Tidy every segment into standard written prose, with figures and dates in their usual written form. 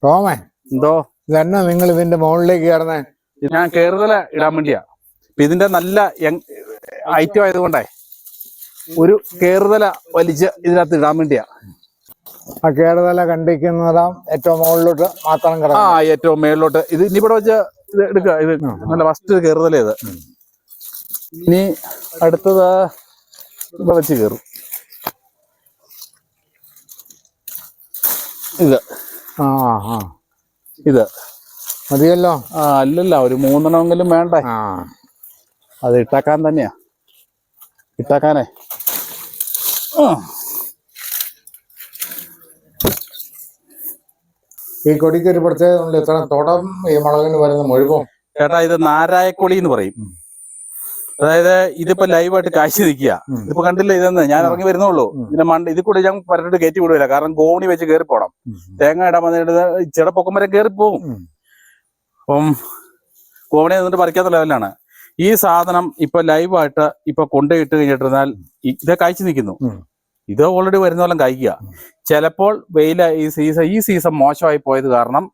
ടോമേ, എന്തോ ഇതെന്നാ നിങ്ങൾ ഇതിന്റെ മുകളിലേക്ക് കയറുന്നേ? ഞാൻ കേറുതല ഇടാൻ വേണ്ടിയാ. ഇതിന്റെ നല്ല ഐറ്റം ആയതുകൊണ്ടേ ഒരു കേറുതല വലിച്ച് ഇതിനകത്ത് ഇടാൻ വേണ്ടിയാ. ആ കേറുതല കണ്ടിക്കുന്നതാ ഏറ്റവും മുകളിലോട്ട് മാത്രം കിടക്കും. ഏറ്റവും മേളിലോട്ട്. ഇത് ഇനി ഇവിടെ വെച്ച് ഇത് എടുക്കുക. ഇത് നല്ല ഫസ്റ്റ് കേറുതല ഇത്. ഇനി അടുത്തത് ഇവിടെ വെച്ച് കയറും. ഇത് ഇത് മതിയല്ലോ. അല്ലല്ല, ഒരു 3എണ്ണമെങ്കിലും വേണ്ടേ? അത് ഇട്ടാക്കാൻ തന്നെയാ. ഇട്ടാക്കാനേ ഈ കൊടിക്ക് ഒരു പ്രത്യേകത, ഇത്ര തുടം ഈ മുളകിന് വരുന്ന മുഴുവൻ. ചേട്ടാ, ഇത് നാരായക്കൊടി എന്ന് പറയും. അതായത് ഇതിപ്പോ ലൈവായിട്ട് കാഴ്ച നിൽക്കുക. ഇതിപ്പോ കണ്ടില്ല, ഇതെന്ന് ഞാൻ ഇറങ്ങി വരുന്നുള്ളൂ. ഇതിന്റെ ഇതിൽ കൂടെ ഞാൻ പറഞ്ഞിട്ട് കയറ്റി വിടുവില്ല. കാരണം ഗോണി വെച്ച് കയറി പോണം. തേങ്ങ ഇടാൻ വന്നിട്ട് ചെടപ്പൊക്കം വരെ കയറി പോകും. അപ്പം ഗോവണി നിന്നിട്ട് പറിക്കാത്ത ലെവലാണ് ഈ സാധനം. ഇപ്പൊ ലൈവായിട്ട് ഇപ്പൊ കൊണ്ടുപോയിട്ട് കഴിഞ്ഞിട്ടിരുന്നാൽ ഇത് കായ്ച്ചു നിൽക്കുന്നു. ഇത് ഓൾറെഡി വരുന്ന പോലെ കായ്ക്കുക. ചിലപ്പോൾ വെയില ഈ സീസൺ മോശമായി പോയത് കാരണം,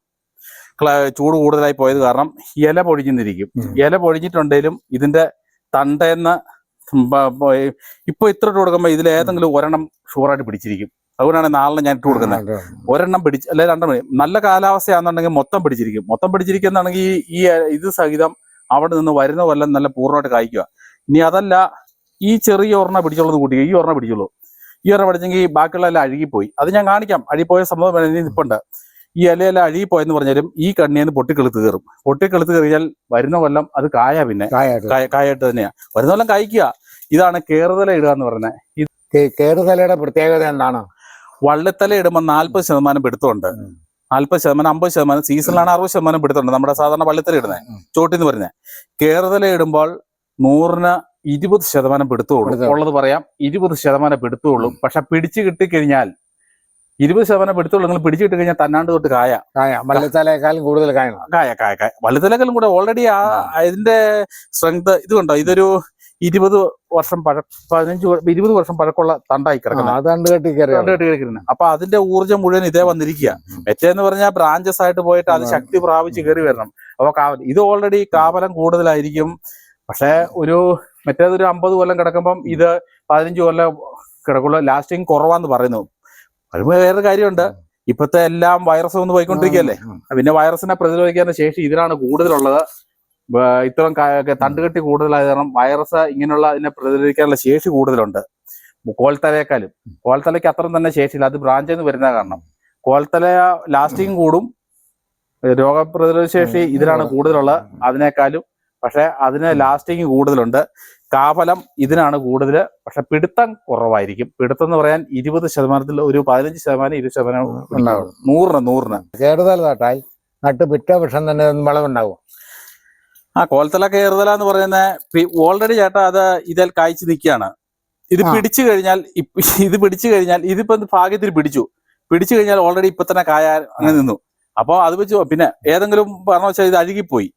ചൂട് കൂടുതലായി പോയത് കാരണം ഇല പൊഴിഞ്ഞിരിക്കും. ഇല പൊഴിഞ്ഞിട്ടുണ്ടെങ്കിലും ഇതിന്റെ തണ്ടേന്ന് ഇപ്പൊ ഇത്ര ഇട്ട് കൊടുക്കുമ്പോ ഇതിൽ ഏതെങ്കിലും ഒരെണ്ണം ഷുവറായിട്ട് പിടിച്ചിരിക്കും. അതുകൊണ്ടാണ് നാളെ ഞാൻ ഇട്ട് കൊടുക്കുന്നത്. ഒരെണ്ണം പിടിച്ച് അല്ലെ 2 മണി നല്ല കാലാവസ്ഥയാണെന്നുണ്ടെങ്കിൽ മൊത്തം പിടിച്ചിരിക്കും. മൊത്തം പിടിച്ചിരിക്കുന്നാണെങ്കിൽ ഈ ഇത് സഹിതം അവിടെ നിന്ന് വരുന്ന കൊല്ലം നല്ല പൂർണ്ണമായിട്ട് കായ്ക്കുക. ഇനി അതല്ല, ഈ ചെറിയ ഒരെണ്ണം പിടിച്ചുള്ളത് കൂട്ടി ഈ ഒരെണ്ണം പിടിച്ചുള്ളൂ. ഈ ഒരെണ്ണം പിടിച്ചെങ്കിൽ ബാക്കിയുള്ള എല്ലാം അഴുകിപ്പോയി. അത് ഞാൻ കാണിക്കാം. അഴുകിപ്പോയ സംഭവം നിൽപ്പുണ്ട്. ഈ ഇലയെല്ലാം അഴുകിപ്പോയെന്ന് പറഞ്ഞാലും ഈ കണ്ണിന്ന് പൊട്ടിക്കെളുത്ത് കയറും. പൊട്ടിക്കെളുത്ത് കയറിയാൽ വരുന്ന കൊല്ലം അത് കായ, പിന്നെ കായായിട്ട് തന്നെയാ വരുന്ന കൊല്ലം കായ്ക്കുക. ഇതാണ് കേറുതല ഇടുക എന്ന് പറയുന്നത്. കേറുതലയുടെ പ്രത്യേകത എന്താണ്? വള്ളിത്തല ഇടുമ്പോൾ 40% പിടുത്തമുണ്ട്. 40%, 50%, സീസണിലാണ് 60% പിടുത്തമുണ്ട്. നമ്മുടെ സാധാരണ വള്ളിത്തല ഇടുന്നത് ചോട്ടിന്ന് വരുന്നത്. കേറുതല ഇടുമ്പോൾ 100-ന് 20% പിടുത്തമുള്ളൂ. ഉള്ളത് പറയാം, 20% പിടുത്തമുള്ളൂ. പക്ഷെ പിടിച്ചു കിട്ടിക്കഴിഞ്ഞാൽ 20% പിടുത്തമുള്ളൂ. നിങ്ങൾ പിടിച്ചു കിട്ടി കഴിഞ്ഞാൽ തന്നാണ്ട് തൊട്ട് കായ. വള്ളിത്തലേക്കാളും കൂടുതൽ കായ വള്ളിത്തലേക്കാളും കൂടെ ഓൾറെഡി ഇതിന്റെ സ്ട്രെങ്ത് ഇത് കണ്ടോ. ഇതൊരു 20 വർഷം 20 വർഷം പഴക്കമുള്ള തണ്ടായി കിടക്കുന്നത്. അപ്പൊ അതിന്റെ ഊർജ്ജം മുഴുവൻ ഇതേ വന്നിരിക്കുക. മെറ്റേന്ന് പറഞ്ഞാൽ ബ്രാഞ്ചസ് ആയിട്ട് പോയിട്ട് അത് ശക്തി പ്രാപിച്ച് കയറി വരണം. അപ്പൊ ഇത് ഓൾറെഡി കാവലം കൂടുതലായിരിക്കും. പക്ഷെ മറ്റേതൊരു 50 കൊല്ലം കിടക്കുമ്പം ഇത് 15 കൊല്ലം കിടക്കുള്ളൂ. ലാസ്റ്റിങ് കുറവാന്ന് പറയുന്നു. അത് വേറൊരു കാര്യമുണ്ട്. ഇപ്പത്തെ എല്ലാം വൈറസ് ഒന്ന് പോയിക്കൊണ്ടിരിക്കുകയല്ലേ. പിന്നെ വൈറസിനെ പ്രതിരോധിക്കാനുള്ള ശേഷി ഇതിനാണ് കൂടുതലുള്ളത്. ഇത്തരം തണ്ടുകെട്ടി കൂടുതലായത് കാരണം വൈറസ് ഇങ്ങനെയുള്ള ഇതിനെ പ്രതിരോധിക്കാനുള്ള ശേഷി കൂടുതലുണ്ട് കോൽത്തലയേക്കാളും. കോൽത്തലയ്ക്ക് അത്രയും തന്നെ ശേഷിയില്ല. അത് ബ്രാഞ്ചിൽ നിന്ന് വരുന്ന കാരണം കോൽത്തല ലാസ്റ്റിങ് കൂടും. രോഗപ്രതിരോധ ശേഷി ഇതിനാണ് കൂടുതലുള്ളത് അതിനേക്കാളും. പക്ഷെ അതിന് ലാസ്റ്റിങ് കൂടുതലുണ്ട്. കാഫലം ഇതിനാണ് കൂടുതൽ. പക്ഷെ പിടുത്തം കുറവായിരിക്കും. പിടുത്തം എന്ന് പറയാൻ 20%-ൽ ഒരു 15%, 20% 100-ന്. കേറുതലായി നട്ട് പിറ്റേ വർഷം തന്നെ വിളവുണ്ടാവും. കോൽത്തല കേറുതല എന്ന് പറയുന്നത് ഓൾറെഡി ചേട്ടാ അത് ഇതിൽ കായ്ച്ചു നിൽക്കുകയാണ്. ഇത് പിടിച്ചു കഴിഞ്ഞാൽ ഇതിപ്പോ ഭാഗ്യത്തിൽ പിടിച്ചു കഴിഞ്ഞാൽ ഓൾറെഡി ഇപ്പൊ തന്നെ കായ അങ്ങനെ നിന്നു. അപ്പൊ അത് വെച്ച് പിന്നെ ഏതെങ്കിലും പറഞ്ഞ വെച്ചാൽ ഇത് അഴുകിപ്പോയി.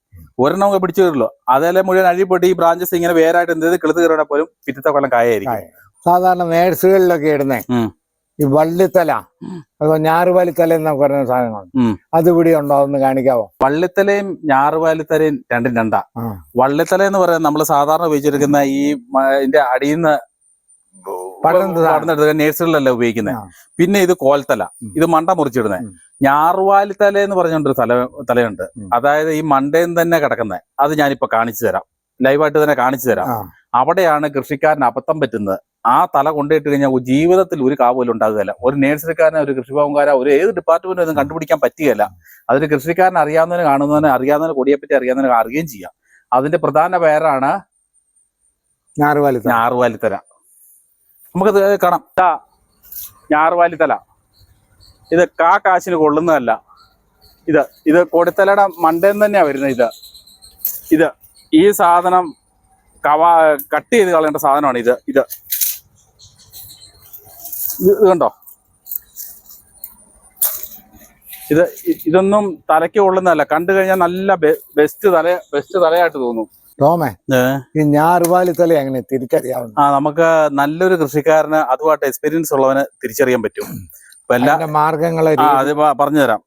ഒരെണ്ണം പിടിച്ചു കയറുള്ളൂ. അതേലെ മുഴുവൻ അഴുകിപ്പോയിട്ട് ഈ ബ്രാഞ്ചസ് ഇങ്ങനെ വേറായിട്ട് എന്ത് കിളുത്ത് കയറിയാൽ പോലും പിറ്റത്തെ കൊല്ലം കായായിരിക്കും. സാധാരണ നേഴ്സുകളിലൊക്കെ ഇടുന്നേ ഈ വള്ളിത്തല, ഞാറുവാലിത്തല എന്നൊക്കെ പറയുന്ന സാധനങ്ങളുണ്ട്. അതിവിടെ ഉണ്ടോ? ഒന്ന് കാണിക്കാവോ? വള്ളിത്തലയും ഞാറുവാലിത്തലയും രണ്ടും രണ്ടാ. വള്ളിത്തല എന്ന് പറയുന്നത് നമ്മൾ സാധാരണ ഉപയോഗിച്ചിരിക്കുന്ന ഈ ഇതിന്റെ അടിയിൽ നിന്ന് പടർന്നെടുത്ത നേഴ്സുകളിലല്ല ഉപയോഗിക്കുന്നത്. പിന്നെ ഇത് കോൽത്തല, ഇത് മണ്ട മുറിച്ചിടുന്നത്. ഞാറുവാലിത്തല എന്ന് പറഞ്ഞുകൊണ്ടൊരു തലയുണ്ട്. അതായത് ഈ മണ്ടയിൽ തന്നെ കിടക്കുന്നത്. അത് ഞാനിപ്പോ കാണിച്ചു തരാം, ലൈവായിട്ട് തന്നെ കാണിച്ചു തരാം. അവിടെയാണ് കൃഷിക്കാരന് അബദ്ധം പറ്റുന്നത്. ആ തല കൊണ്ടിട്ട് കഴിഞ്ഞാൽ ജീവിതത്തിൽ ഒരു കാവലും ഉണ്ടാകുകയില്ല. ഒരു നേഴ്സറിക്കാരനെ, ഒരു കൃഷിഭവൻകാരൻ, ഒരു ഏത് ഡിപ്പാർട്ട്മെന്റും ഒന്നും കണ്ടുപിടിക്കാൻ പറ്റുകയില്ല. അതൊരു കൃഷിക്കാരൻ അറിയാവുന്നതിന്, കാണുന്നതിന്, അറിയാവുന്നതിന്, കൊടിയെപ്പറ്റി അറിയാവുന്നതിന് അറിയുകയും ചെയ്യാം. അതിന്റെ പ്രധാന പേരാണ് ഞാറുവാലിത്തല. നമുക്കത് കാണാം. ഞാറുവാലിത്തല ഇത് കാശിന് കൊള്ളുന്നതല്ല. ഇത് കൊടിത്തലയുടെ മണ്ടേന്ന് തന്നെയാ വരുന്നത്. ഇത് ഈ സാധനം കട്ട് ചെയ്ത് കളയേണ്ട സാധനമാണ്. ഇത് കണ്ടോ. ഇതൊന്നും തലയ്ക്ക് കൊള്ളുന്നതല്ല. കണ്ടു കഴിഞ്ഞാൽ നല്ല ബെസ്റ്റ് തലയായിട്ട് തോന്നും. ടോമേ, ഈ ഞാറുവാലിത്തല എങ്ങനെ തിരിച്ചറിയാവുന്നു? നമുക്ക് നല്ലൊരു കൃഷിക്കാരന് അതുമായിട്ട് എക്സ്പീരിയൻസ് ഉള്ളവന് തിരിച്ചറിയാൻ പറ്റും. മാർഗങ്ങളെ അത് പറഞ്ഞു തരാം.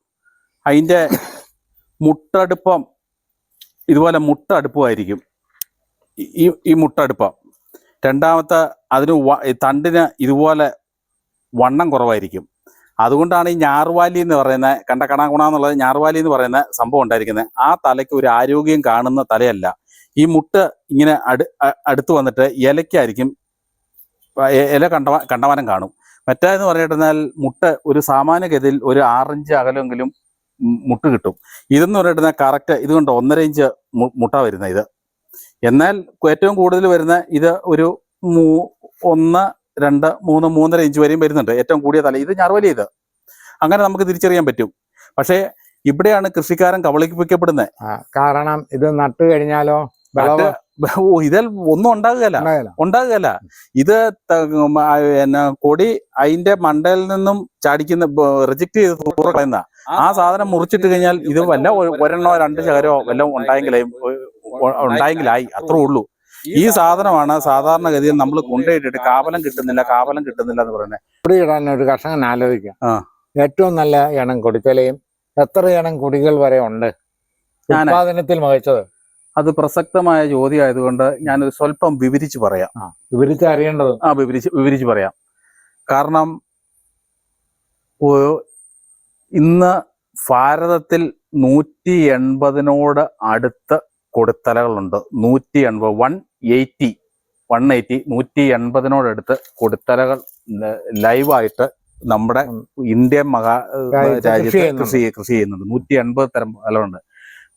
അതിന്റെ മുട്ടടുപ്പം ഇതുപോലെ മുട്ടടുപ്പമായിരിക്കും ഈ മുട്ടടുപ്പം. രണ്ടാമത്തെ അതിന് തണ്ടിന് ഇതുപോലെ വണ്ണം കുറവായിരിക്കും. അതുകൊണ്ടാണ് ഈ ഞാറുവാലി എന്ന് പറയുന്ന കണാകുണ എന്നുള്ളത് ഞാറുവാലി എന്ന് പറയുന്ന സംഭവം ഉണ്ടായിരിക്കുന്നത്. ആ തലയ്ക്ക് ഒരു ആരോഗ്യം കാണുന്ന തലയല്ല. ഈ മുട്ട് ഇങ്ങനെ അടുത്ത് വന്നിട്ട് ഇലയ്ക്കായിരിക്കും, ഇല കണ്ടമാനം കാണും. മറ്റേതെന്ന് പറഞ്ഞിട്ടുണ്ടെന്നാൽ മുട്ട ഒരു സാമാന്യഗതിയിൽ ഒരു 6 ഇഞ്ച് അകലെങ്കിലും മുട്ട് കിട്ടും. ഇതെന്ന് പറഞ്ഞിട്ടുണ്ടെന്നാൽ കറക്റ്റ് ഇത് കൊണ്ട് 1.5 ഇഞ്ച് മുട്ട വരുന്ന ഇത്. എന്നാൽ ഏറ്റവും കൂടുതൽ വരുന്ന ഇത് ഒരു 1, 2, 3, 3.5 ഇഞ്ച് വരെയും വരുന്നുണ്ട് ഏറ്റവും കൂടിയ തല. ഇത് ഞാറുവാലി. ഇത് അങ്ങനെ നമുക്ക് തിരിച്ചറിയാൻ പറ്റും. പക്ഷേ ഇവിടെയാണ് കൃഷിക്കാരൻ കബളിപ്പിക്കപ്പെടുന്നത്. കാരണം ഇത് നട്ടു കഴിഞ്ഞാലോ ഇതിൽ ഒന്നും ഉണ്ടാകുകയല്ല. ഇത് കൊടി അതിന്റെ മണ്ടയിൽ നിന്നും ചാടിക്കുന്ന റിജക്ട് ചെയ്ത് കളയുന്ന ആ സാധനം മുറിച്ചിട്ട് കഴിഞ്ഞാൽ ഇത് വല്ല 1 2 ശകരോ വല്ലതും ഉണ്ടായെങ്കിലായി, അത്രേ ഉള്ളൂ. ഈ സാധനമാണ് സാധാരണഗതിയിൽ നമ്മൾ കൊണ്ടുപോയിട്ടിട്ട് കാവലം കിട്ടുന്നില്ല എന്ന് പറയുന്നത്. കൊടി ഇടാൻ ഒരു കർഷകൻ ആലോചിക്കാം, ഏറ്റവും നല്ല ഇനം കൊടിത്തലയും എത്ര ഇനം കൊടികൾ വരെ ഉണ്ട് ഉത്പാദനത്തിൽ മികച്ചത്? അത് പ്രസക്തമായ ചോദ്യം ആയതുകൊണ്ട് ഞാനൊരു സ്വല്പം വിവരിച്ച് പറയാം. വിവരിച്ച് അറിയേണ്ടത് വിവരിച്ച് പറയാം. കാരണം ഇന്ന് ഭാരതത്തിൽ 180 അടുത്ത് കൊടുത്തലകളുണ്ട്. 180 180 കൊടുത്തലകൾ ലൈവായിട്ട് നമ്മുടെ ഇന്ത്യൻ രാജ്യത്ത് കൃഷി ചെയ്യുന്നുണ്ട്. 180 തരം തലമുണ്ട്.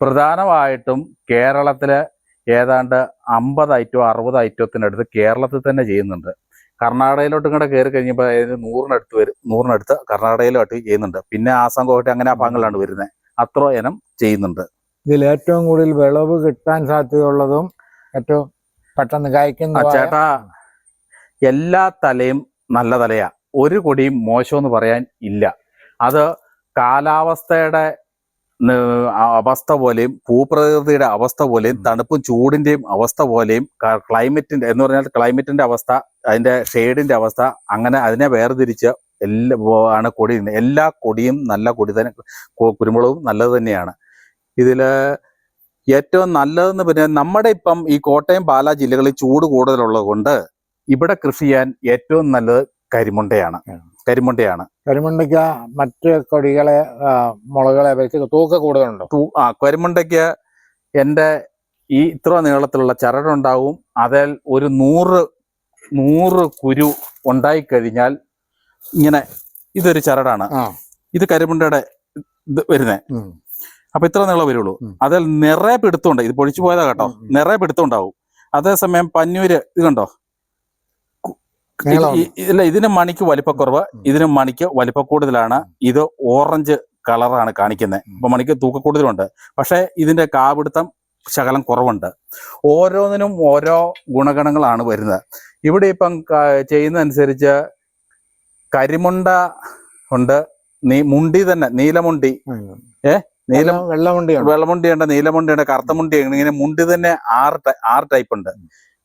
പ്രധാനമായിട്ടും കേരളത്തില് ഏതാണ്ട് 50 ഐറ്റം 60 ഐറ്റത്തിനടുത്ത് കേരളത്തിൽ തന്നെ ചെയ്യുന്നുണ്ട്. കർണാടകയിലോട്ട് ഇങ്ങോട്ട് കയറി കഴിഞ്ഞപ്പോൾ 100-നടുത്ത് കർണാടകയിലോട്ട് ചെയ്യുന്നുണ്ട്. പിന്നെ ആസാം, ഗോഹട്ടി അങ്ങനെ ആ ഭാഗങ്ങളിലാണ് വരുന്നത്. അത്ര ഇനം ചെയ്യുന്നുണ്ട്. ഇതിൽ ഏറ്റവും കൂടുതൽ വിളവ് കിട്ടാൻ സാധ്യതയുള്ളതും ഏറ്റവും പെട്ടെന്ന് കായ്ക്കുന്ന ചേട്ടാ, എല്ലാ തലയും നല്ല തലയാ. ഒരു കൊടിയും മോശമെന്ന് പറയാൻ ഇല്ല. അത് കാലാവസ്ഥയുടെ അവസ്ഥ പോലെയും ഭൂപ്രകൃതിയുടെ അവസ്ഥ പോലെയും തണുപ്പും ചൂടിന്റെയും അവസ്ഥ പോലെയും ക്ലൈമറ്റിന്റെ എന്ന് പറഞ്ഞാൽ ക്ലൈമറ്റിന്റെ അവസ്ഥ, അതിന്റെ ഷെയ്ഡിന്റെ അവസ്ഥ, അങ്ങനെ അതിനെ വേർതിരിച്ച് ആണ് കൊടി. എല്ലാ കൊടിയും നല്ല കൊടി തന്നെ, കുരുമുളകും നല്ലത് തന്നെയാണ്. ഇതില് ഏറ്റവും നല്ലതെന്ന് പറഞ്ഞാൽ നമ്മുടെ ഇപ്പം ഈ കോട്ടയം, പാലാ ജില്ലകളിൽ ചൂട് കൂടുതലുള്ളത് കൊണ്ട് ഇവിടെ കൃഷി ചെയ്യാൻ ഏറ്റവും നല്ലത് കരിമുണ്ടയാണ്. കരിമുണ്ടയ്ക്ക് മറ്റ് കൊടികളെ മുളകളെ വെച്ച് തൂക്ക കൂടുതലുണ്ട്. കരിമുണ്ടയ്ക്ക് എൻ്റെ ഈ ഇത്ര നീളത്തിലുള്ള ചരടുണ്ടാവും. അതിൽ ഒരു 100 കുരു ഉണ്ടായിക്കഴിഞ്ഞാൽ ഇങ്ങനെ ഇതൊരു ചരടാണ്. ഇത് കരിമുണ്ടയുടെ ഇത് വരുന്നേ. അപ്പൊ ഇത്ര നീളം വരുള്ളൂ. അതിൽ നിറയെ പിടുത്തമുണ്ട്. ഇത് പൊഴിച്ചു പോയതാ കേട്ടോ, നിറയെ പിടുത്തമുണ്ടാവും. അതേസമയം പന്നൂര് ഇത് കണ്ടോ, ഇല്ല, ഇതിന് മണിക്ക് വലിപ്പക്കുറവ്, ഇതിന് മണിക്ക് വലിപ്പ കൂടുതലാണ്. ഇത് ഓറഞ്ച് കളറാണ് കാണിക്കുന്നത്. അപ്പൊ മണിക്ക് തൂക്ക കൂടുതലുണ്ട്. പക്ഷെ ഇതിന്റെ കാപിടുത്തം ശകലം കുറവുണ്ട്. ഓരോന്നിനും ഓരോ ഗുണഗണങ്ങളാണ് വരുന്നത്. ഇവിടെ ഇപ്പം ചെയ്യുന്നതനുസരിച്ച് കരിമുണ്ട ഉണ്ട്, മുണ്ടി തന്നെ നീലമുണ്ടി, വെള്ളമുണ്ടിയുണ്ട്, നീലമുണ്ടിയുണ്ട്, കറുത്തമുണ്ടി, ഇങ്ങനെ മുണ്ടി തന്നെ 6 ടൈപ്പ് ഉണ്ട്.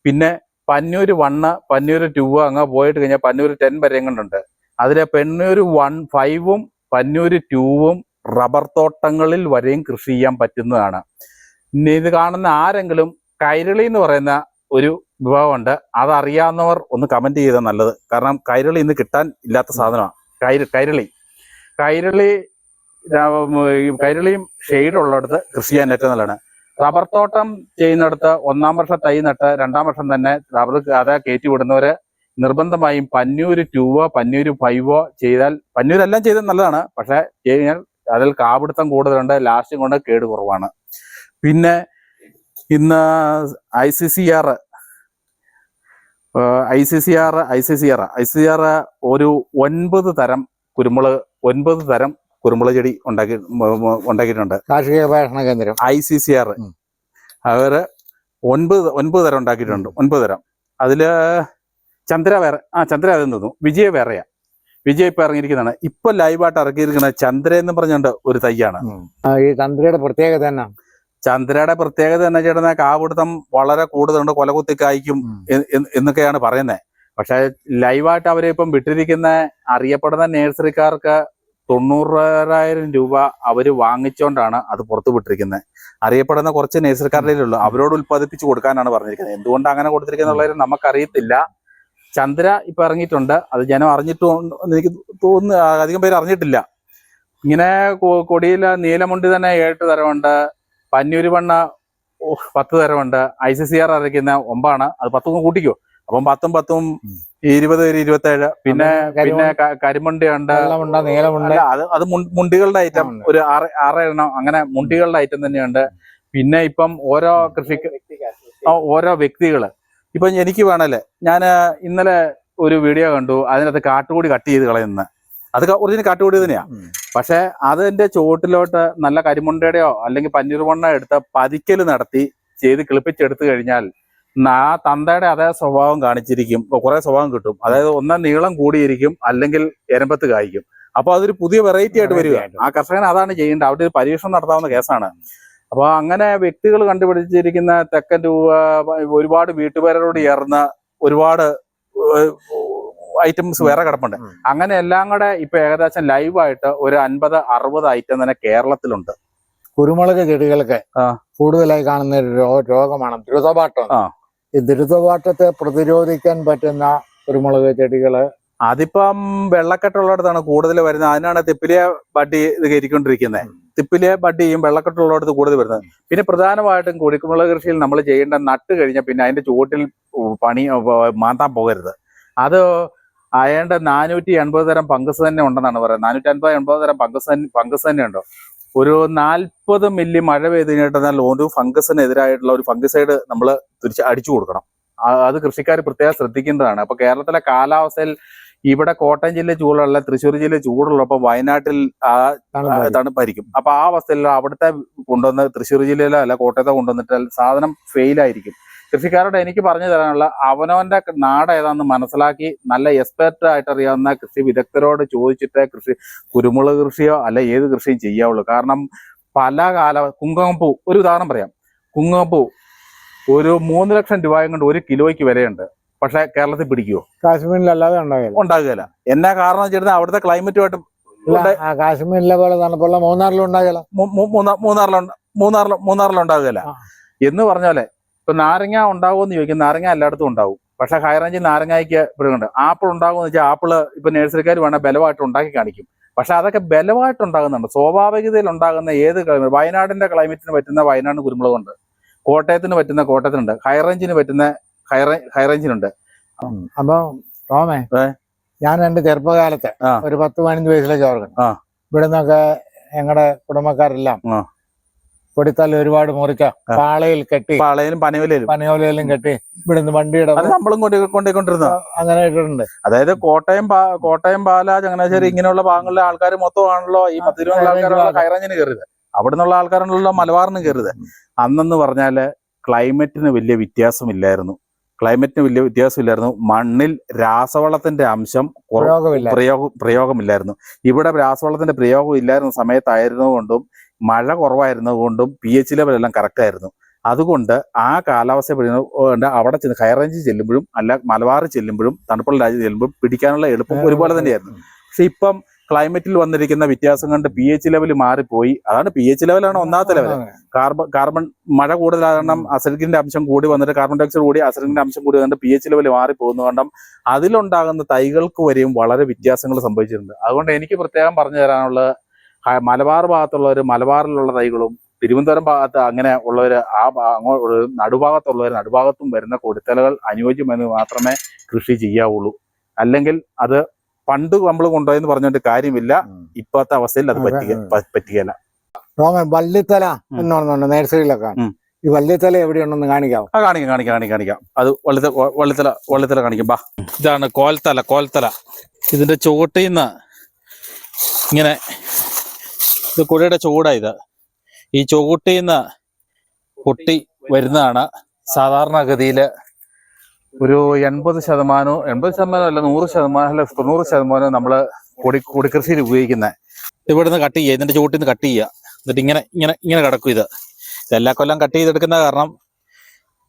പിന്നെ പന്നൂര് 1, പന്നൂര് 2 അങ്ങ് പോയിട്ട് കഴിഞ്ഞാൽ പന്നൂര് 10 വരെ എങ്ങുണ്ട്. അതിലെ പന്നൂര് 1, 5ഉം പന്നൂര് 2ഉം റബ്ബർ തോട്ടങ്ങളിൽ വരെയും കൃഷി ചെയ്യാൻ പറ്റുന്നതാണ്. ഇനി ഇത് കാണുന്ന ആരെങ്കിലും കൈരളി എന്ന് പറയുന്ന ഒരു വിഭവമുണ്ട്, അതറിയാവുന്നവർ ഒന്ന് കമന്റ് ചെയ്താൽ നല്ലത്. കാരണം കൈരളി ഇന്ന് കിട്ടാൻ ഇല്ലാത്ത സാധനമാണ്. കൈരളിയും ഷെയ്ഡ് ഉള്ളിടത്ത് കൃഷി ചെയ്യാൻ ഏറ്റവും നല്ലതാണ്. റബ്ബർ തോട്ടം ചെയ്യുന്നിടത്ത് 1-ാം വർഷം തൈ നട്ട് 2-ാം വർഷം തന്നെ റബ്ബർ അത് കയറ്റി വിടുന്നവര് നിർബന്ധമായും പന്നൂര് 2ഓ പന്നൂര് 5ഓ ചെയ്താൽ, പന്നൂരെല്ലാം ചെയ്താൽ നല്ലതാണ്. പക്ഷെ കഴിഞ്ഞാൽ അതിൽ കാപിടുത്തം കൂടുതലുണ്ട്, ലാസ്റ്റും കൊണ്ട് കേട് കുറവാണ്. പിന്നെ ഇന്ന് ICCR ഒരു 9 തരം കുരുമുളക് ചെടി ഉണ്ടാക്കിയിട്ടുണ്ട്. കാർഷിക ഗവേഷണ കേന്ദ്രം ICCR അവര് 9 തരം ഉണ്ടാക്കിയിട്ടുണ്ട്. 9 തരം. അതില് ചന്ദ്ര അതെന്ന് തോന്നുന്നു, വിജയ വേറെയാ. വിജയ് ഇപ്പൊ ഇറങ്ങിയിരിക്കുന്നതാണ്. ഇപ്പൊ ലൈവായിട്ട് ഇറക്കിയിരിക്കുന്നത് ചന്ദ്ര എന്ന് പറഞ്ഞുകൊണ്ട് ഒരു തൈയാണ്. ഈ ചന്ദ്രയുടെ പ്രത്യേകത തന്നെ ചേട്ടനെ കാപിടുത്തം വളരെ കൂടുതലുണ്ട്, കൊലകുത്തി കായ്ക്കും എന്നൊക്കെയാണ് പറയുന്നത്. പക്ഷെ ലൈവായിട്ട് അവരെ ഇപ്പം വിട്ടിരിക്കുന്ന അറിയപ്പെടുന്ന നേഴ്സറിക്കാർക്ക് 90,000 രൂപ അവര് വാങ്ങിച്ചുകൊണ്ടാണ് അത് പുറത്തു വിട്ടിരിക്കുന്നത്. അറിയപ്പെടുന്ന കുറച്ച് നേഴ്സറിക്കാരുടെ ഉള്ളൂ, അവരോട് ഉൽപ്പാദിപ്പിച്ച് കൊടുക്കാനാണ് പറഞ്ഞിരിക്കുന്നത്. എന്തുകൊണ്ട് അങ്ങനെ കൊടുത്തിരിക്കുന്നുള്ളത് നമുക്കറിയത്തില്ല. ചന്ദ്ര ഇപ്പൊ ഇറങ്ങിയിട്ടുണ്ട്, അത് ജനം അറിഞ്ഞിട്ടുണ്ട് എനിക്ക് തോന്നുന്നു. അധികം പേര് അറിഞ്ഞിട്ടില്ല. ഇങ്ങനെ കൊടിയിൽ നീലമുണ്ടി തന്നെ 7 തരമുണ്ട്, പന്നൂര് വണ്ണ 10 തരമുണ്ട്, ICCR അരയ്ക്കുന്ന 9 അത് 10 കൂട്ടിക്കോ. അപ്പം 10 10 20 27. പിന്നെ കരിമുണ്ടി ഉണ്ട്, നീലമുണ്ട്. അത് മുണ്ടികളുടെ ഐറ്റം ഒരു 6 എണ്ണം അങ്ങനെ മുണ്ടികളുടെ ഐറ്റം തന്നെയുണ്ട്. പിന്നെ ഇപ്പം ഓരോ ഓരോ വ്യക്തികള് ഇപ്പൊ എനിക്ക് വേണല്ലേ, ഞാൻ ഇന്നലെ ഒരു വീഡിയോ കണ്ടു, അതിനകത്ത് കാട്ടുകൂടി കട്ട് ചെയ്ത് കളയുന്ന, അത് ഒറിജിനൽ കാട്ടുകൂടി തന്നെയാ. പക്ഷെ അതിന്റെ ചുവട്ടിലോട്ട് നല്ല കരിമുണ്ടയുടെയോ അല്ലെങ്കിൽ പന്നീർ വണ്ണ എടുത്ത് പതിക്കൽ നടത്തി ചെയ്ത് കിളിപ്പിച്ചെടുത്തു കഴിഞ്ഞാൽ ആ തന്തയുടെ അതേ സ്വഭാവം കാണിച്ചിരിക്കും, കുറെ സ്വഭാവം കിട്ടും. അതായത് ഒന്നാം നീളം കൂടിയിരിക്കും, അല്ലെങ്കിൽ എരമ്പത്ത് കായ്ക്കും. അപ്പൊ അതൊരു പുതിയ വെറൈറ്റി ആയിട്ട് വരിക. ആ കർഷകൻ അതാണ് ചെയ്യേണ്ടത്. അവിടെ ഒരു പരീക്ഷണം നടത്താവുന്ന കേസാണ്. അപ്പൊ അങ്ങനെ വ്യക്തികൾ കണ്ടുപിടിച്ചിരിക്കുന്ന തെക്കൻ ഒരുപാട് വീട്ടുപേരോട് ചേർന്ന് ഒരുപാട് ഐറ്റംസ് വേറെ കിടപ്പുണ്ട്. അങ്ങനെ എല്ലാം കൂടെ ഇപ്പൊ ഏകദേശം ലൈവായിട്ട് ഒരു 50-60 ഐറ്റം തന്നെ കേരളത്തിലുണ്ട്. കുരുമുളക് ചെടികൾക്ക് കൂടുതലായി കാണുന്ന ഒരു രോഗമാണ് ദ്രുതപാട്ടം. ഈ ദ്രുതപാട്ടത്തെ പ്രതിരോധിക്കാൻ പറ്റുന്ന കുരുമുളക് ചെടികള് അതിപ്പം വെള്ളക്കെട്ടുള്ളിടത്താണ് കൂടുതൽ വരുന്നത്. അതിനാണ് തിപ്പിലിയ ബഡ്ഡി ഇത് കയറിക്കൊണ്ടിരിക്കുന്നത്. തിപ്പിലിയ ബഡ്ഡിയും വെള്ളക്കെട്ടുള്ളിടത്ത് കൂടുതൽ വരുന്നത്. പിന്നെ പ്രധാനമായിട്ടും കുരുമുളക് കൃഷിയിൽ നമ്മൾ ചെയ്യേണ്ട, നട്ട് കഴിഞ്ഞാൽ പിന്നെ അതിന്റെ ചുവട്ടിൽ മാന്താൻ പോകരുത്. അത് അയാണ്ട് 480 തരം ഫംഗസ് തന്നെ ഉണ്ടെന്നാണ് പറയുന്നത്. 450-80 തരം ഫംഗസ് തന്നെ ഉണ്ടോ. ഒരു 40 മില്ലി മഴ പെയ്ത് കഴിഞ്ഞിട്ടുണ്ടെന്നാൽ ഒരു ഫംഗസിനെതിരായിട്ടുള്ള ഒരു ഫംഗിസൈഡ് നമ്മൾ അടിച്ചു കൊടുക്കണം. അത് കൃഷിക്കാർ പ്രത്യേകം ശ്രദ്ധിക്കേണ്ടതാണ്. അപ്പൊ കേരളത്തിലെ കാലാവസ്ഥയിൽ ഇവിടെ കോട്ടയം ജില്ല ചൂടുള്ള, തൃശ്ശൂർ ജില്ല ചൂടുള്ളപ്പോൾ വയനാട്ടിൽ തണുപ്പായിരിക്കും. അപ്പൊ ആ അവസ്ഥയിൽ അവിടുത്തെ കൊണ്ടുവന്ന് തൃശ്ശൂർ ജില്ലയിലോ അല്ല കോട്ടയത്തോ കൊണ്ടുവന്നിട്ടാൽ സാധനം ഫെയിലായിരിക്കും. കൃഷിക്കാരോട് എനിക്ക് പറഞ്ഞു തരാനുള്ള, അവനവന്റെ നാട് ഏതാണെന്ന് മനസ്സിലാക്കി നല്ല എക്സ്പെർട്ട് ആയിട്ട് അറിയാവുന്ന കൃഷി വിദഗ്ധരോട് ചോദിച്ചിട്ട് കുരുമുളക് കൃഷിയോ അല്ല ഏത് കൃഷിയും ചെയ്യാവുള്ളൂ. കാരണം കുങ്കുമപ്പൂ ഒരു ഉദാഹരണം പറയാം. കുങ്കുമപ്പൂ ഒരു 3 ലക്ഷം രൂപയും കൊണ്ട് 1 കിലോയ്ക്ക് വിലയുണ്ട്. പക്ഷെ കേരളത്തിൽ പിടിക്കുവോ? കാശ്മീരിലല്ലാതെ ഉണ്ടാകുകയില്ല. എന്നാ കാരണം വെച്ചിരുന്നാൽ അവിടുത്തെ ക്ലൈമറ്റുമായിട്ട് കാശ്മീരിലെ പോലെ തണുപ്പുള്ള മൂന്നാറിലും ഉണ്ടാകില്ല. മൂന്നാറിലുണ്ടാകുകയില്ല എന്ന് പറഞ്ഞാലേ. ഇപ്പൊ നാരങ്ങ ഉണ്ടാകുമെന്ന് ചോദിക്കും. നാരങ്ങ എല്ലായിടത്തും ഉണ്ടാവും. പക്ഷെ ഹൈ റേഞ്ചിൽ നാരങ്ങയ്ക്ക് ഇവിടെയുണ്ട്. ആപ്പിൾ ഉണ്ടാകുമെന്ന് വെച്ചാൽ ആപ്പിള് ഇപ്പൊ നഴ്സറിക്കാർ വേണം ബലമായിട്ട് ഉണ്ടാക്കി കാണിക്കും. പക്ഷെ അതൊക്കെ ബലമായിട്ട് ഉണ്ടാകുന്നുണ്ട്. സ്വാഭാവികതയിൽ ഉണ്ടാകുന്ന ഏത് ക്ലൈമറ്റ്, വയനാടിന്റെ ക്ലൈമറ്റിന് പറ്റുന്ന വയനാടിന് കുരുമുളകുണ്ട്, കോട്ടയത്തിന് പറ്റുന്ന കോട്ടയത്തിനുണ്ട്, ഹൈ റേഞ്ചിന് പറ്റുന്ന ഹൈ റേഞ്ചിനുണ്ട്. അപ്പൊ ടോമേ, ഞാൻ എന്റെ ചെറുപ്പകാലത്ത് ഒരു 10-15 വയസ്സിലേക്ക് ഓർക്കണം. ഇവിടെ നിന്നൊക്കെ ഞങ്ങളുടെ കുടുംബക്കാരെല്ലാം പൊടിത്തല്ല ഒരുപാട് മുറിച്ച പാളയിൽ കെട്ടി, പാളയിലും പനയോലയിലും കെട്ടി ഇവിടുന്ന് വണ്ടിയുടെ നമ്മളും കൊണ്ടുകൊണ്ടിരുന്ന അങ്ങനെ ഇട്ടിട്ടുണ്ട്. അതായത് കോട്ടയം, പാല, ചങ്ങനാശ്ശേരി ഇങ്ങനെയുള്ള ഭാഗങ്ങളിലെ ആൾക്കാർ മൊത്തമാണല്ലോ ഈ 10 രൂപ ആൾക്കാരുള്ള ഹൈ റേഞ്ചിന് കയറിയത്. അവിടെ നിന്നുള്ള ആൾക്കാരാണല്ലോ മലബാറിന് കയറിയത്. അന്നെന്ന് പറഞ്ഞാല് ക്ലൈമറ്റിന് വലിയ വ്യത്യാസമില്ലായിരുന്നു. മണ്ണിൽ രാസവളത്തിന്റെ അംശം പ്രയോഗമില്ലായിരുന്നു. ഇവിടെ രാസവളത്തിന്റെ പ്രയോഗം ഇല്ലായിരുന്ന സമയത്തായിരുന്നതുകൊണ്ടും മഴ കുറവായിരുന്നതുകൊണ്ടും pH ലെവലെല്ലാം കറക്റ്റ് ആയിരുന്നു. അതുകൊണ്ട് ആ കാലാവസ്ഥ അവിടെ ചെന്ന് ഹൈ റേഞ്ചിൽ ചെല്ലുമ്പോഴും അല്ല മലബാറിൽ ചെല്ലുമ്പോഴും തണുപ്പുള്ള രാജ്യത്ത് ചെല്ലുമ്പോഴും പിടിക്കാനുള്ള എളുപ്പം ഒരുപോലെ തന്നെയായിരുന്നു. പക്ഷെ ഇപ്പം ക്ലൈമറ്റിൽ വന്നിരിക്കുന്ന വ്യത്യാസം കൊണ്ട് pH ലെവൽ മാറിപ്പോയി. അതാണ് pH ലെവലാണ് ഒന്നാമത്തെ ലെവൽ. കാർബൺ മഴ കൂടുതലായ കാരണം അസിഡിന്റെ അംശം കൂടി വന്നിട്ട് കാർബൺ ഡയോക്സൈഡ് കൂടി അസിഡിന്റെ അംശം കൂടി വന്നിട്ട് pH ലെവൽ മാറിപ്പോകുന്ന കാരണം അതിലുണ്ടാകുന്ന തൈകൾക്ക് വരെയും വളരെ വ്യത്യാസങ്ങൾ സംഭവിച്ചിട്ടുണ്ട്. അതുകൊണ്ട് എനിക്ക് പ്രത്യേകം പറഞ്ഞു തരാനുള്ളത്, മലബാർ ഭാഗത്തുള്ളവർ മലബാറിലുള്ള തൈകളും തിരുവനന്തപുരം ഭാഗത്ത് അങ്ങനെ ഉള്ളവർ നടുഭാഗത്തും വരുന്ന കൊടുത്തലകൾ അനുയോജ്യമെന്ന് മാത്രമേ കൃഷി ചെയ്യാവുള്ളൂ. അല്ലെങ്കിൽ അത് പണ്ട് നമ്മൾ കൊണ്ടുപോയെന്ന് പറഞ്ഞിട്ട് കാര്യമില്ല. ഇപ്പോഴത്തെ അവസ്ഥയിൽ അത് പറ്റുകയില്ല. വള്ളിത്തല എന്ന് പറഞ്ഞുണ്ട് നഴ്സറിയിലൊക്കെ. ഈ വള്ളിത്തല എവിടെയുണ്ടെന്ന് കാണിക്കാം. കാണിക്കാം. അത് വള്ളിത്തല കാണിക്കാം. ബാ, ഇതാണ് കോൽത്തല. ഇതിന്റെ ചുവട്ടിൽ നിന്ന് ഇങ്ങനെ, ഇത് കുഴയുടെ ചൂടാ. ഈ ചുവട്ടിൽ നിന്ന് പൊട്ടി വരുന്നതാണ്. സാധാരണഗതിയിൽ ഒരു 80% അല്ല 100% നമ്മൾ കൊടിക്കൃഷിയിൽ ഉപയോഗിക്കുന്നത്. ഇവിടുന്ന് കട്ട് ചെയ്യുക, ഇതിന്റെ ചുവട്ടിൽ നിന്ന് കട്ട് ചെയ്യുക. എന്നിട്ട് ഇങ്ങനെ കിടക്കും. ഇതെല്ലാ കൊല്ലം കട്ട് ചെയ്തെടുക്കുന്ന കാരണം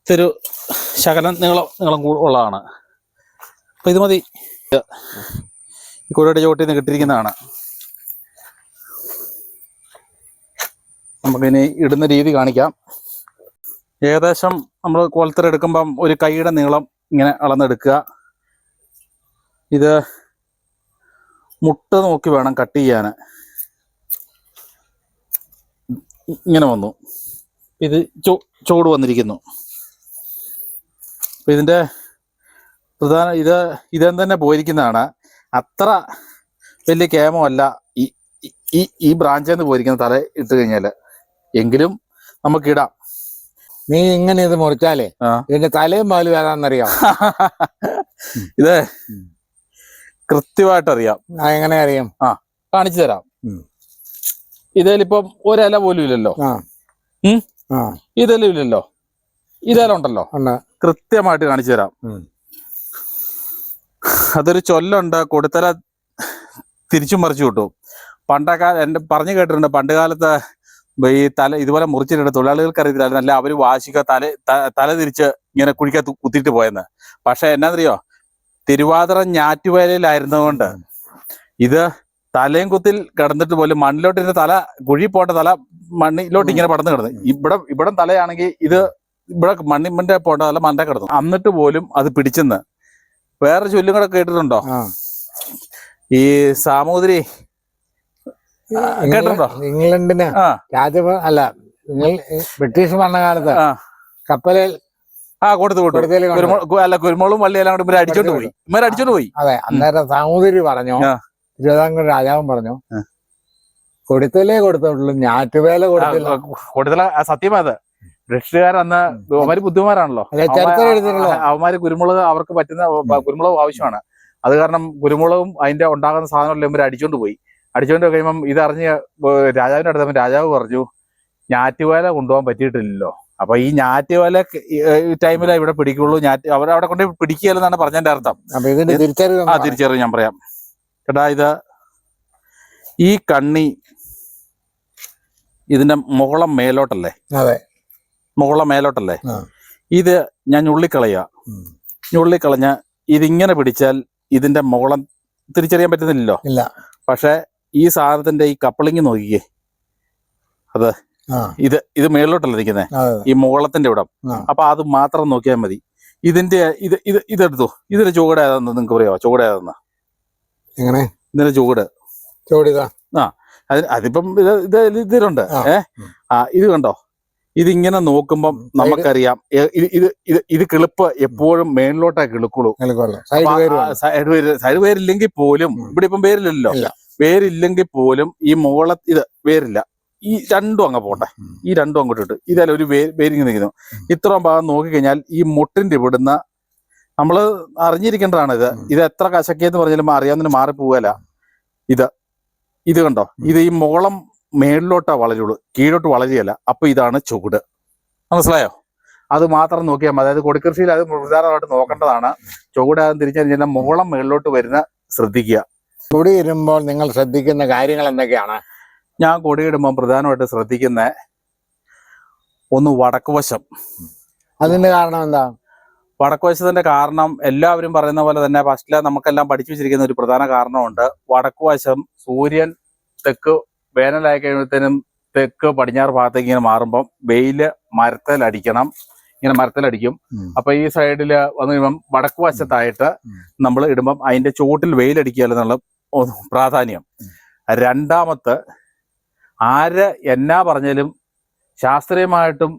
ഇതൊരു ശകലം നീളം ഉള്ളതാണ്. അപ്പൊ ഇത് മതി. കുഴയുടെ ചുവട്ടിൽ നിന്ന് കിട്ടിയിരിക്കുന്നതാണ്. നമുക്കിനി ഇടുന്ന രീതി കാണിക്കാം. ഏകദേശം നമ്മൾ കോൽത്തറ എടുക്കുമ്പം ഒരു കൈയുടെ നീളം ഇങ്ങനെ അളന്നെടുക്കുക. ഇത് മുട്ട നോക്കി വേണം കട്ട് ചെയ്യാൻ. ഇങ്ങനെ വന്നു, ഇത് ചോട് വന്നിരിക്കുന്നു. അപ്പം ഇതിൻ്റെ പ്രധാന ഇതെന്ന് തന്നെ പോയിരിക്കുന്നതാണ്. അത്ര വലിയ കേമമല്ല ഈ ബ്രാഞ്ചിൽ നിന്ന് പോയിരിക്കുന്ന തല ഇട്ട് കഴിഞ്ഞാൽ. എങ്കിലും നമുക്കിടാം. നീ ഇങ്ങനെ ഇത് മുറിച്ചാലേ ഇതിന്റെ തലയും പാലും ഏതാണെന്നറിയാം. ഇത് കൃത്യമായിട്ട് അറിയാം. എങ്ങനെ അറിയാം? കാണിച്ചു തരാം. ഇതിലിപ്പം ഒരില പോലും ഇല്ലല്ലോ. ഇതെല്ലാം ഇല്ലല്ലോ. ഇതെല്ലാം ഉണ്ടല്ലോ. കൃത്യമായിട്ട് കാണിച്ചു തരാം. അതൊരു ചൊല്ലുണ്ട്, കൊടുത്തല തിരിച്ചും മറിച്ചു കിട്ടും. എന്റെ പറഞ്ഞു കേട്ടിട്ടുണ്ട്, പണ്ട് കാലത്ത് ഈ തല ഇതുപോലെ മുറിച്ചിട്ടുണ്ട്. തൊഴിലാളികൾക്ക് അറിയത്തില്ല, നല്ല അവര് വാശിക്ക തല തിരിച്ച് ഇങ്ങനെ കുഴിക്കകത്ത് കുത്തിയിട്ട് പോയെന്ന്. പക്ഷെ എന്നാന്നറിയോ, തിരുവാതിര ഞാറ്റുവേലയിലായിരുന്നതുകൊണ്ട് ഇത് തലയും കുത്തിൽ കിടന്നിട്ട് പോലും മണ്ണിലോട്ട് തല കുഴി പോണ്ട തല മണ്ണിലോട്ട് ഇങ്ങനെ പടന്ന് കിടന്നു. ഇവിടെ തലയാണെങ്കിൽ ഇത് ഇവിടെ മണ്ണിന്റെ പോണ്ട തല മണ്ട കിടന്നു. എന്നിട്ട് പോലും അത് പിടിച്ചെന്ന്. വേറെ ചൊല്ലും കൂടെ കേട്ടിട്ടുണ്ടോ? ഈ സാമൂതിരി കേട്ടിട്ടുണ്ടോ? ഇംഗ്ലണ്ടിന് അല്ല ബ്രിട്ടീഷ് ഭരണകാലത്ത് കപ്പലിൽ കൊടുത്തു അല്ല കുരുമുളകും വള്ളിയെല്ലാം കൂടി അടിച്ചോണ്ട് പോയി. അതെ, അന്നേരം സാമൂതിരി പറഞ്ഞു, തിരുവിതാംകൂർ രാജാവും പറഞ്ഞു, കൊടുത്തലേ കൊടുത്തുള്ളൂ, ഞാറ്റുവേല കൊടുത്തല. സത്യമാത് ബ്രിട്ടീഷുകാർ അന്ന് അവന്മാര് ബുദ്ധിമാരാണല്ലോ. അവന്മാര് കുരുമുളക് അവർക്ക് പറ്റുന്ന കുരുമുളക് ആവശ്യമാണ്. അത് കാരണം കുരുമുളകും അതിന്റെ ഉണ്ടാകുന്ന സാധനമെല്ലാം ഇവർ അടിച്ചോണ്ട് കഴിയുമ്പം ഇതറിഞ്ഞ് രാജാവിന്റെ അടുത്തപ്പം രാജാവ് പറഞ്ഞു, ഞാറ്റുവേല കൊണ്ടുപോകാൻ പറ്റിയിട്ടില്ലല്ലോ. അപ്പൊ ഈ ഞാറ്റുവേല ടൈമിലാണ് ഇവിടെ പിടിക്കുള്ളൂ. അവരവിടെ കൊണ്ട് പിടിക്കുകയല്ലെന്നാണ് പറഞ്ഞതിന്റെ അർത്ഥം. തിരിച്ചറിവ് ഞാൻ പറയാം ചേട്ടാ. ഈ കണ്ണി ഇതിന്റെ മുകളം മേലോട്ടല്ലേ? മുകളം മേലോട്ടല്ലേ? ഇത് ഞാൻ ഞുള്ളിക്കളഞ്ഞ് ഇതിങ്ങനെ പിടിച്ചാൽ ഇതിന്റെ മുകളം തിരിച്ചറിയാൻ പറ്റുന്നില്ലല്ലോ. പക്ഷെ ഈ സാധനത്തിന്റെ ഈ കപ്പിളിങ് നോക്കിക്കേ, ഇത് മേളിലോട്ടല്ല ഇരിക്കുന്നേ, ഈ മുകളത്തിന്റെ ഇവിടം. അപ്പൊ അത് മാത്രം നോക്കിയാൽ മതി. ഇതിന്റെ ഇതെടുത്തു. ഇതിന്റെ ചുവട് ഏതാന്ന് നിങ്ങൾക്ക് പറയാമോ? ചുവട് ഏതാന്ന്? എങ്ങനെ ഇതിന്റെ ചുവട്? അതിപ്പം ഇതിലുണ്ട്. ഇത് കണ്ടോ? ഇതിങ്ങനെ നോക്കുമ്പം നമുക്കറിയാം ഇത് കിളിപ്പ് എപ്പോഴും മേളിലോട്ടേ കിളുക്കുള്ളൂ. സൈഡ് വേരില്ലെങ്കിൽ പോലും, ഇവിടെ ഇപ്പം വേരില്ലല്ലോ, വേരില്ലെങ്കിൽ പോലും ഈ ഇത് വേരില്ല. ഈ രണ്ടും അങ്ങ് പോട്ടെ, ഈ രണ്ടും അങ്ങോട്ട് ഇട്ട് ഇതല്ല ഒരു വേരിങ്ങി നിൽക്കുന്നു. ഇത്രയും ഭാഗം നോക്കിക്കഴിഞ്ഞാൽ ഈ മുട്ടിന്റെ ഇവിടുന്ന് നമ്മള് അറിഞ്ഞിരിക്കേണ്ടതാണ്. ഇത് എത്ര കശക്കിയെന്ന് പറഞ്ഞാലും അറിയാവുന്നതിന് മാറിപ്പോവല്ല. ഇത് കണ്ടോ? ഇത് ഈ മുകളം മേളിലോട്ടാ വളരുള്ളൂ, കീഴോട്ട് വളരുകയല്ല. അപ്പൊ ഇതാണ് ചുവട്. മനസ്സിലായോ? അത് മാത്രം നോക്കിയാൽ മതി. അതായത് കൊടിക്കൃഷിയിൽ അത് പ്രധാനമായിട്ട് നോക്കേണ്ടതാണ്. ചുവടാകും തിരിച്ചറിഞ്ഞാൽ മുകളം മേളിലോട്ട് വരുന്ന ശ്രദ്ധിക്കുക. കൊടിയിടുമ്പോൾ നിങ്ങൾ ശ്രദ്ധിക്കുന്ന കാര്യങ്ങൾ എന്തൊക്കെയാണ്? ഞാൻ കൊടിയിടുമ്പോൾ പ്രധാനമായിട്ട് ശ്രദ്ധിക്കുന്ന ഒന്ന് വടക്കുവശം. അതിന്റെ കാരണം എന്താ? വടക്കുവശത്തിന്റെ കാരണം എല്ലാവരും പറയുന്ന പോലെ തന്നെ ഫസ്റ്റില് നമുക്കെല്ലാം പഠിച്ചു വെച്ചിരിക്കുന്ന ഒരു പ്രധാന കാരണമുണ്ട്. വടക്കുവശം സൂര്യൻ തെക്ക് വേനലായി കഴിയുമ്പോഴത്തേനും തെക്ക് പടിഞ്ഞാറ് ഭാഗത്തേക്ക് ഇങ്ങനെ മാറുമ്പം വെയില് മരത്തിലടിക്കും. അപ്പൊ ഈ സൈഡില് വന്നു കഴിയുമ്പം വടക്കു വശത്തായിട്ട് നമ്മൾ ഇടുമ്പം അതിന്റെ ചുവട്ടിൽ വെയിലടിക്കുക എന്നുള്ള പ്രാധാന്യം. രണ്ടാമത്തെ, ആര് എന്നാ പറഞ്ഞാലും ശാസ്ത്രീയമായിട്ടും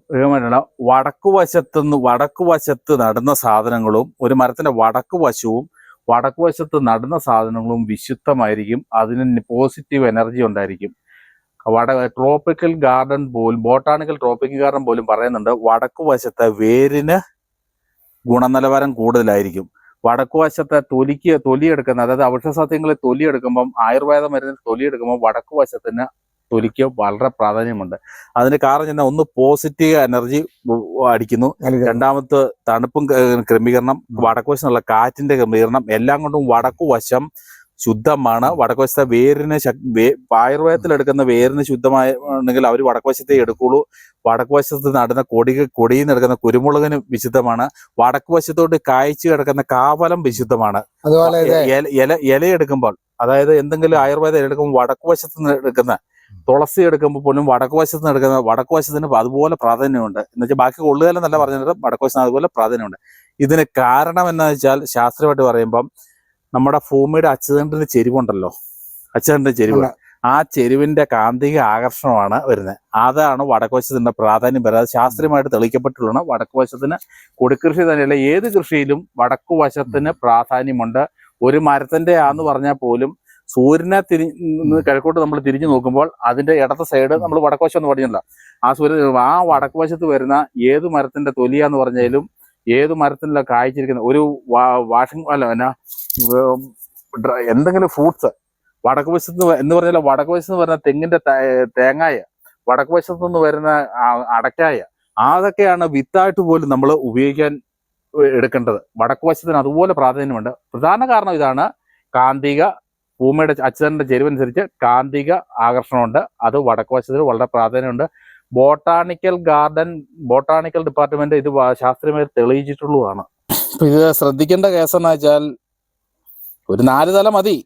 വടക്കുവശത്ത് നടുന്ന സാധനങ്ങളും ഒരു മരത്തിന്റെ വടക്കുവശത്ത് നടുന്ന സാധനങ്ങളും വിശുദ്ധമായിരിക്കും. അതിന് പോസിറ്റീവ് എനർജി ഉണ്ടായിരിക്കും. ട്രോപ്പിക്കൽ ഗാർഡൻ പോലും, ബോട്ടാണിക്കൽ ട്രോപ്പിക്കൽ ഗാർഡൻ പോലും പറയുന്നുണ്ട് വടക്കുവശത്തെ വേരിന് ഗുണനിലവാരം കൂടുതലായിരിക്കും. വടക്കുവശത്തെ തൊലിയെടുക്കുന്ന, അതായത് ഔഷധസസ്യങ്ങളിൽ തൊലിയെടുക്കുമ്പം, ആയുർവേദ മരുന്നിൽ തൊലിയെടുക്കുമ്പോൾ വടക്കുവശത്തിന് തൊലിക്ക് വളരെ പ്രാധാന്യമുണ്ട്. അതിന് കാരണം തന്നെ ഒന്ന് പോസിറ്റീവ് എനർജി അടിക്കുന്നു, രണ്ടാമത്തെ തണുപ്പും ക്രമീകരണം, വടക്കുവശത്തുള്ള കാറ്റിന്റെ ക്രമീകരണം, എല്ലാം കൊണ്ടും വടക്കുവശം ശുദ്ധമാണ്. വടക്കുവശത്തെ വേരിന് ആയുർവേദത്തിലെടുക്കുന്ന വേരിന് ശുദ്ധമാണെങ്കിൽ അവർ വടക്കുവശത്തേ എടുക്കുള്ളൂ. വടക്കുവശത്ത് നടുന്ന കൊടിയിൽ നിന്ന് എടുക്കുന്ന കുരുമുളകിന് വിശുദ്ധമാണ്. വടക്കുവശത്തോട്ട് കായ്ച്ചു കിടക്കുന്ന കാവലം വിശുദ്ധമാണ്. അതുപോലെ ഇല എടുക്കുമ്പോൾ, അതായത് എന്തെങ്കിലും ആയുർവേദം എടുക്കുമ്പോൾ വടക്കുവശത്ത് നിന്ന് എടുക്കുന്ന തുളസി എടുക്കുമ്പോൾ പോലും വടക്ക് വശത്ത് നിന്ന് എടുക്കുന്ന വടക്ക് വശത്തിന് അതുപോലെ പ്രാധാന്യമുണ്ട്. എന്ന് വെച്ചാൽ ബാക്കി കൊള്ളുകയെന്നല്ല പറഞ്ഞിട്ട് വടക്ക് വശത്തിന് അതുപോലെ പ്രാധാന്യമുണ്ട്. ഇതിന് കാരണം എന്താണെന്ന് വെച്ചാൽ ശാസ്ത്രീയമായിട്ട് പറയുമ്പം നമ്മുടെ ഭൂമിയുടെ അച്ചുതണ്ടിന് ചെരിവുണ്ടല്ലോ, അച്ചുതണ്ടിന്റെ ചെരിവ്, ആ ചെരുവിന്റെ കാന്തിക ആകർഷണമാണ് വരുന്നത്. അതാണ് വടക്ക് വശത്തിന്റെ പ്രാധാന്യം വരുന്നത്. ശാസ്ത്രീയമായിട്ട് തെളിയിക്കപ്പെട്ടുള്ളതാണ്. വടക്ക് വശത്തിന് കൊടിക്കൃഷി തന്നെയല്ല, ഏത് കൃഷിയിലും വടക്കു വശത്തിന് പ്രാധാന്യമുണ്ട്. ഒരു മരത്തിന്റെ ആന്ന് പറഞ്ഞാൽ പോലും സൂര്യനെ കിഴക്കോട്ട് നമ്മൾ തിരിഞ്ഞു നോക്കുമ്പോൾ അതിന്റെ ഇടത്തെ സൈഡ് നമ്മൾ വടക്ക് വശം എന്ന് പറഞ്ഞില്ല, ആ വടക്ക് വശത്ത് വരുന്ന ഏത് മരത്തിന്റെ തൊലിയാന്ന് പറഞ്ഞാലും ഏത് മരത്തിനുള്ള കായ്ച്ചിരിക്കുന്ന ഒരു വാഷിംഗ് അല്ല എന്നാ എന്തെങ്കിലും ഫ്രൂട്ട്സ് വടക്ക് വശത്ത് എന്ന് പറഞ്ഞാൽ വടക്ക് വശത്ത് വരുന്ന തെങ്ങിന്റെ തേങ്ങായ, വടക്ക് വശത്തു നിന്ന് വരുന്ന അടക്കായ, അതൊക്കെയാണ് വിത്തായിട്ട് പോലും നമ്മൾ ഉപയോഗിക്കാൻ എടുക്കേണ്ടത്. വടക്ക് വശത്തിന് അതുപോലെ പ്രാധാന്യമുണ്ട്. പ്രധാന കാരണം ഇതാണ്, കാന്തിക ഭൂമിയുടെ അച്ചുതണ്ടിന്റെ ചെരുവനുസരിച്ച് കാന്തിക ആകർഷണമുണ്ട്. അത് വടക്ക് വശത്തിന് വളരെ പ്രാധാന്യമുണ്ട്. ബോട്ടാണിക്കൽ ഡിപ്പാർട്ട്മെന്റ് ഇത് ശാസ്ത്രീയമായി തെളിയിച്ചിട്ടുള്ളതാണ്. ഇത് ശ്രദ്ധിക്കേണ്ട കേസെന്ന് വെച്ചാൽ ഒരു 4 തല മതി.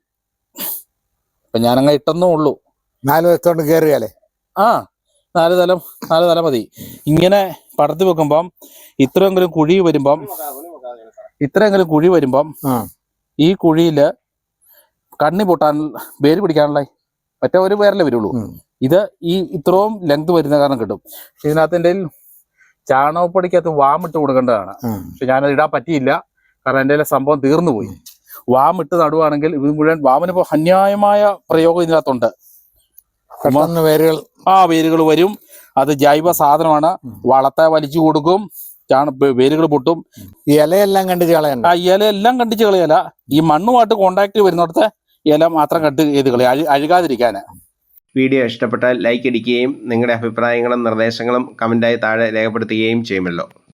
ഇപ്പൊ ഞാനങ്ങ് ഇട്ടെന്നേ ഉള്ളൂ. 4 വശത്തോണ്ട് കയറിയാലേ 4 തല മതി. ഇങ്ങനെ പടർത്തി വെക്കുമ്പം ഇത്രയെങ്കിലും കുഴി വരുമ്പം ഈ കുഴിയില് കണ്ണി പൊട്ടാൻ വേര് പിടിക്കാനുള്ള മറ്റേ ഒരു പേരല്ലേ വരുള്ളൂ. ഇത് ഇത്രയും ലെങ്ത് വരുന്ന കാരണം കിട്ടും. ഇതിനകത്ത് ചാണകപ്പൊടിക്കകത്ത് വാമിട്ട് കൊടുക്കേണ്ടതാണ്. പക്ഷെ ഞാനത് ഇടാൻ പറ്റിയില്ല, കാരണം എൻ്റെ സംഭവം തീർന്നു പോയി. വാമിട്ട് നടുവാണെങ്കിൽ ഇത് മുഴുവൻ വാമിനിപ്പോ അന്യായമായ പ്രയോഗം ഇതിനകത്തുണ്ട്. വേരുകൾ വരും. അത് ജൈവ സാധനമാണ്. വളത്തെ വലിച്ചു കൊടുക്കും, വേരുകൾ പൊട്ടും. ഇലയെല്ലാം കണ്ടിച്ച് കളയണ്ട. ഇലയെല്ലാം കണ്ടിച്ച് കളയല, ഈ മണ്ണുമായിട്ട് കോണ്ടാക്ട് വരുന്നിടത്ത് ഇല മാത്രം കട്ട് ചെയ്ത് കളയുക, അഴുകാതിരിക്കാന്. വീഡിയോ ഇഷ്ടപ്പെട്ടാൽ ലൈക്ക് അടിക്കുകയും നിങ്ങളുടെ അഭിപ്രായങ്ങളും നിർദ്ദേശങ്ങളും കമൻറ്റായി താഴെ രേഖപ്പെടുത്തുകയും ചെയ്യുമല്ലോ.